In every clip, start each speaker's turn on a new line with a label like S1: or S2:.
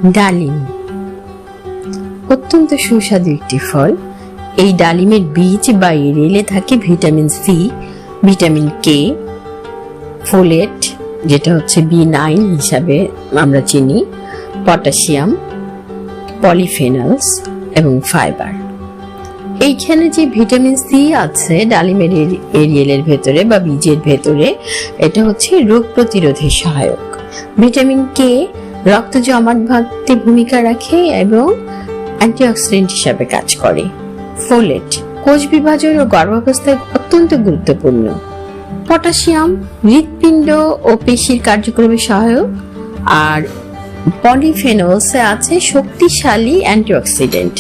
S1: ডালিম অত্যন্ত সুস্বাদু একটি ফল। এই ডালিমের বীজ বা এরিয়েলে থাকে vitamin C, vitamin K, folate যেটা হচ্ছে B9 হিসাবে আমরা চিনি, পটাশিয়াম, পলিফেনলস এবং ফাইবার। এইখানে যে ভিটামিন সি আছে ডালিমের এরিয়েলের ভেতরে বা বীজের ভেতরে, এটা হচ্ছে রোগ প্রতিরোধে সহায়ক। ভিটামিন কে রক্ত জমাট বাঁধতে ভূমিকা রাখে এবং অ্যান্টিঅক্সিডেন্ট হিসাবে কাজ করে। ফোলেট কোষ বিভাজন ও গর্ভাবস্থায় অত্যন্ত গুরুত্বপূর্ণ। পটাশিয়াম হৃৎপিণ্ড ও পেশির কার্যক্রমে সহায়ক। আর পলিফেনলসে আছে শক্তিশালী অ্যান্টিঅক্সিডেন্ট।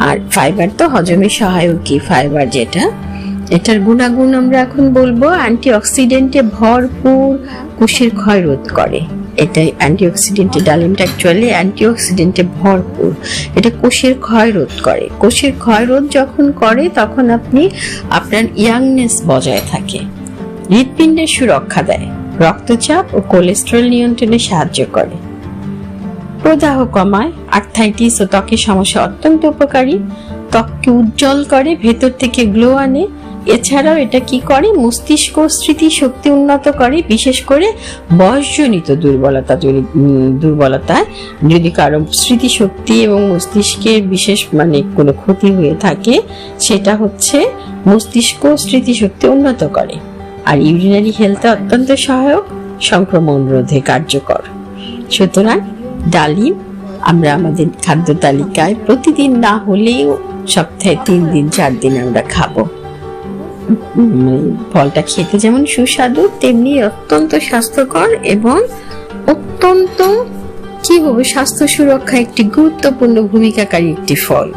S1: আর ফাইবার তো হজমে সহায়কই। ফাইবার যেটা, এটার গুণাগুণ আমরা এখন বলবো। অ্যান্টিঅক্সিডেন্টে ভরপুর, কোষের ক্ষয় রোধ করে। এটা অ্যান্টিঅক্সিডেন্টে, ডালিমটা অ্যাকচুয়ালি অ্যান্টিঅক্সিডেন্টে ভরপুর। এটা কোষের ক্ষয় রোধ করে। কোষের ক্ষয় রোধ যখন করে তখন আপনার ইয়াংনেস বজায় থাকে। হৃৎপিণ্ডের সুরক্ষা দেয়, রক্তচাপ ও কোলেস্টেরল নিয়ন্ত্রণে সাহায্য করে, প্রদাহ কমায়, আর্থ্রাইটিস ও ত্বকের সমস্যা অত্যন্ত উপকারী, ত্বককে উজ্জ্বল করে, ভেতর থেকে গ্লো আনে। এছাড়াও এটা কি করে, মস্তিষ্ক স্মৃতি শক্তি উন্নত করে, বিশেষ করে বয়সজনিত দুর্বলতায় যদি কারো স্মৃতিশক্তি এবং মস্তিষ্কের বিশেষ কোনো ক্ষতি হয়ে থাকে, সেটা হচ্ছে মস্তিষ্ক স্মৃতিশক্তি উন্নত করে। আর ইউরিনারি হেলথে অত্যন্ত সহায়ক, সংক্রমণ রোধে কার্যকর। সুতরাং ডালিম আমরা আমাদের খাদ্য তালিকায় প্রতিদিন না হলেও সপ্তাহে 3 দিন 4 দিন আমরা খাবো। ফলটা খেতে যেমন সুস্বাদু, তেমনি অত্যন্ত স্বাস্থ্যকর এবং অত্যন্ত স্বাস্থ্য সুরক্ষা একটি গুরুত্বপূর্ণ ভূমিকাকারী একটি ফল।